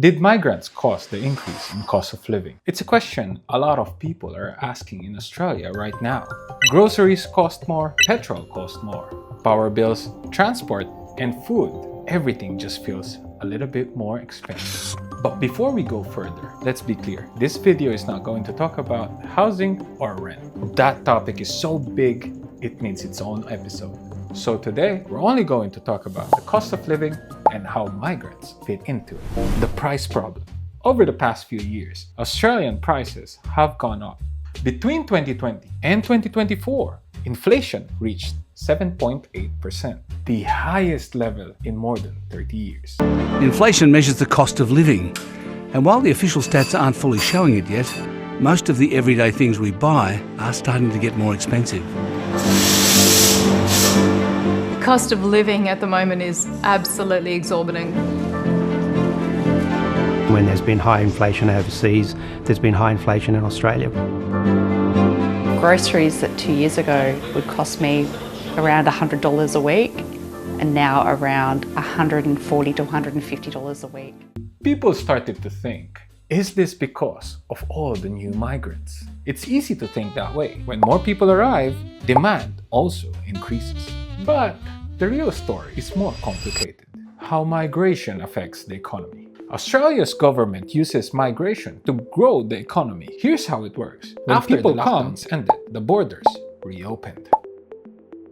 Did migrants cause the increase in cost of living? It's a question a lot of people are asking in Australia right now. Groceries cost more, petrol costs more, power bills, transport, and food. Everything just feels a little bit more expensive. But before we go further, let's be clear. This video is not going to talk about housing or rent. That topic is so big, it needs its own episode. So today, we're only going to talk about the cost of living and how migrants fit into it. The price problem. Over the past few years, Australian prices have gone up. Between 2020 and 2024, inflation reached 7.8%, the highest level in more than 30 years. Inflation measures the cost of living, and while the official stats aren't fully showing it yet, most of the everyday things we buy are starting to get more expensive. The cost of living at the moment is absolutely exorbitant. When there's been high inflation overseas, there's been high inflation in Australia. Groceries that 2 years ago would cost me around $100 a week and now around $140 to $150 a week. People started to think, is this because of all the new migrants? It's easy to think that way. When more people arrive, demand also increases. But the real story is more complicated. How migration affects the economy. Australia's government uses migration to grow the economy. Here's how it works. When After people the come, lockdowns ended, the borders reopened.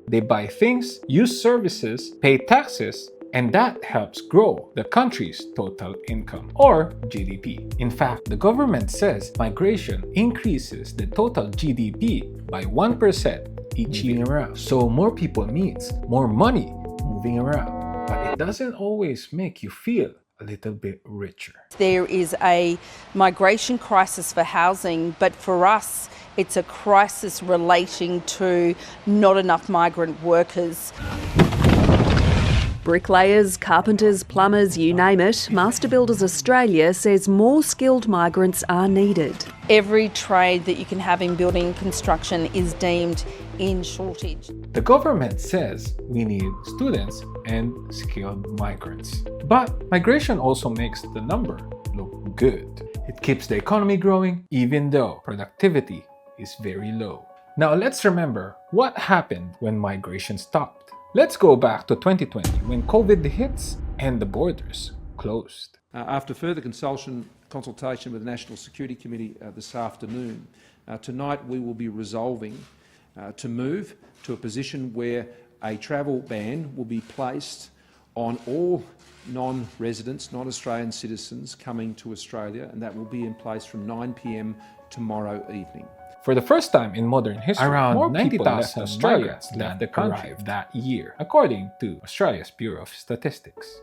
They buy things, use services, pay taxes, and that helps grow the country's total income, or GDP. In fact, the government says migration increases the total GDP by 1% each year. So more people means more money moving around. But it doesn't always make you feel a little bit richer. There is a migration crisis for housing, but for us, it's a crisis relating to not enough migrant workers. Bricklayers, carpenters, plumbers, you name it, Master Builders Australia says more skilled migrants are needed. Every trade that you can have in building construction is deemed in shortage. The government says we need students and skilled migrants. But migration also makes the number look good. It keeps the economy growing even though productivity is very low. Now let's remember what happened when migration stopped. Let's go back to 2020 when COVID hits and the borders closed. After further consultation with the National Security Committee this afternoon, tonight we will be resolving to move to a position where a travel ban will be placed on all non-residents, non-Australian citizens coming to Australia, and that will be in place from 9 p.m. tomorrow evening. For the first time in modern history, around more 90,000 Australians left the country arrived that year, according to Australia's Bureau of Statistics.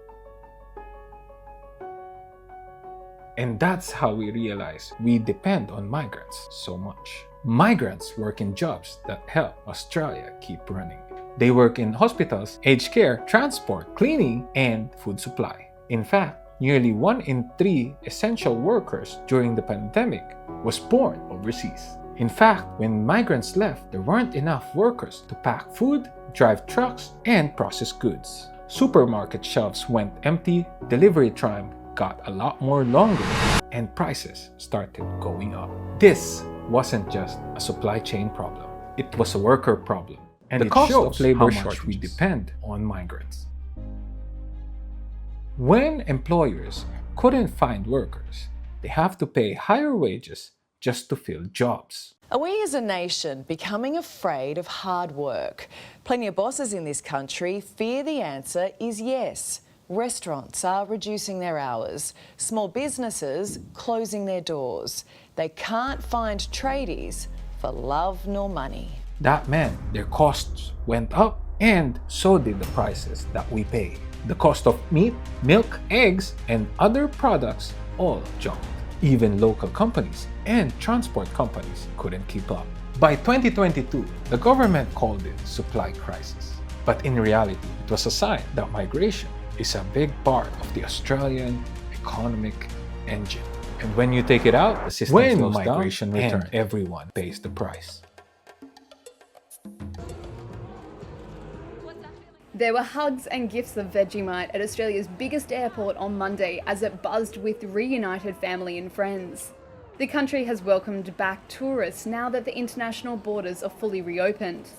And that's how we realize we depend on migrants so much. Migrants work in jobs that help Australia keep running. They work in hospitals, aged care, transport, cleaning, and food supply. In fact, nearly 1 in 3 essential workers during the pandemic was born overseas. In fact, when migrants left, there weren't enough workers to pack food, drive trucks, and process goods. Supermarket shelves went empty, delivery time got a lot more longer, and prices started going up. This wasn't just a supply chain problem. It was a worker problem. And the cost of labor shortage depend on migrants. When employers couldn't find workers, they have to pay higher wages just to fill jobs. Are we as a nation becoming afraid of hard work? Plenty of bosses in this country fear the answer is yes. Restaurants are reducing their hours. Small businesses closing their doors. They can't find tradies for love nor money. That meant their costs went up, and so did the prices that we pay. The cost of meat, milk, eggs, and other products all jumped. Even local companies and transport companies couldn't keep up. By 2022, the government called it supply crisis. But in reality, it was a sign that migration is a big part of the Australian economic engine. And when you take it out, the system slows down, migration returns, and everyone pays the price. There were hugs and gifts of Vegemite at Australia's biggest airport on Monday as it buzzed with reunited family and friends. The country has welcomed back tourists now that the international borders are fully reopened.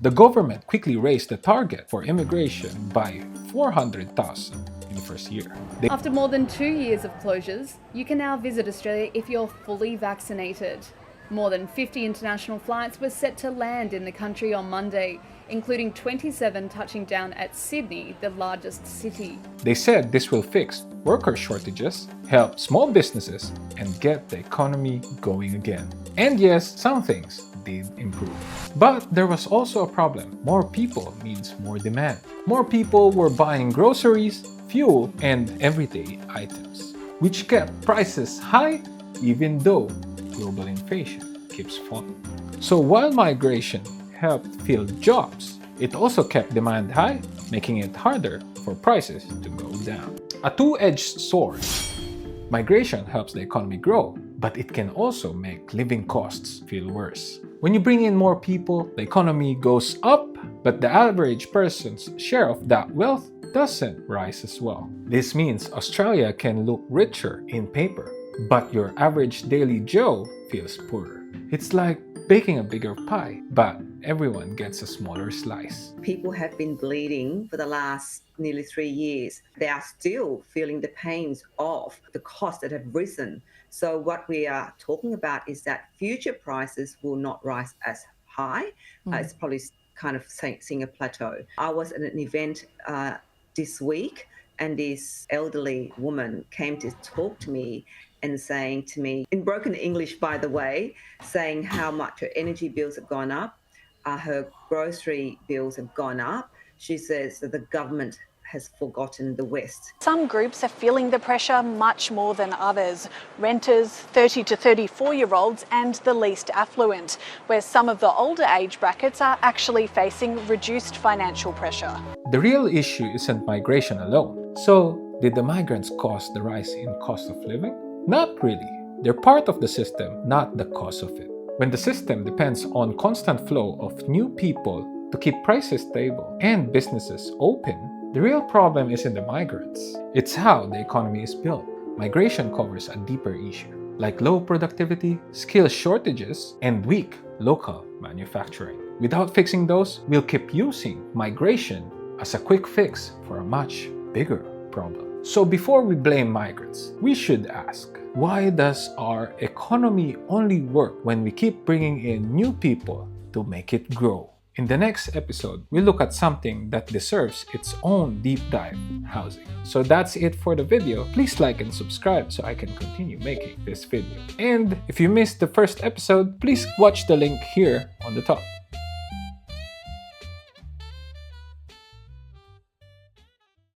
The government quickly raised the target for immigration by 400,000 in the first year. After more than 2 years of closures, you can now visit Australia if you're fully vaccinated. More than 50 international flights were set to land in the country on Monday, including 27 touching down at Sydney, the largest city. They said this will fix worker shortages, help small businesses, and get the economy going again. And yes, some things did improve. But there was also a problem. More people means more demand. More people were buying groceries, fuel, and everyday items, which kept prices high even though global inflation keeps falling. So while migration helped fill jobs, it also kept demand high, making it harder for prices to go down. A two-edged sword. Migration helps the economy grow, but it can also make living costs feel worse. When you bring in more people, the economy goes up, but the average person's share of that wealth doesn't rise as well. This means Australia can look richer in paper, but your average daily Joe feels poorer. It's like baking a bigger pie, but everyone gets a smaller slice. People have been bleeding for the last nearly 3 years. They are still feeling the pains of the costs that have risen. So what we are talking about is that future prices will not rise as high. It's probably kind of seeing a plateau. I was at an event this week, and this elderly woman came to talk to me and saying to me, in broken English by the way, saying how much her energy bills have gone up, her grocery bills have gone up. She says that the government has forgotten the West. Some groups are feeling the pressure much more than others. Renters, 30 to 34-year-olds and the least affluent, where some of the older age brackets are actually facing reduced financial pressure. The real issue isn't migration alone. So, did the migrants cause the rise in cost of living? Not really. They're part of the system, not the cause of it. When the system depends on constant flow of new people to keep prices stable and businesses open, the real problem isn't the migrants. It's how the economy is built. Migration covers a deeper issue, like low productivity, skill shortages, and weak local manufacturing. Without fixing those, we'll keep using migration as a quick fix for a much bigger problem. So before we blame migrants, we should ask, why does our economy only work when we keep bringing in new people to make it grow? In the next episode, we'll look at something that deserves its own deep dive, housing. So that's it for the video. Please like and subscribe so I can continue making this video. And if you missed the first episode, please watch the link here on the top.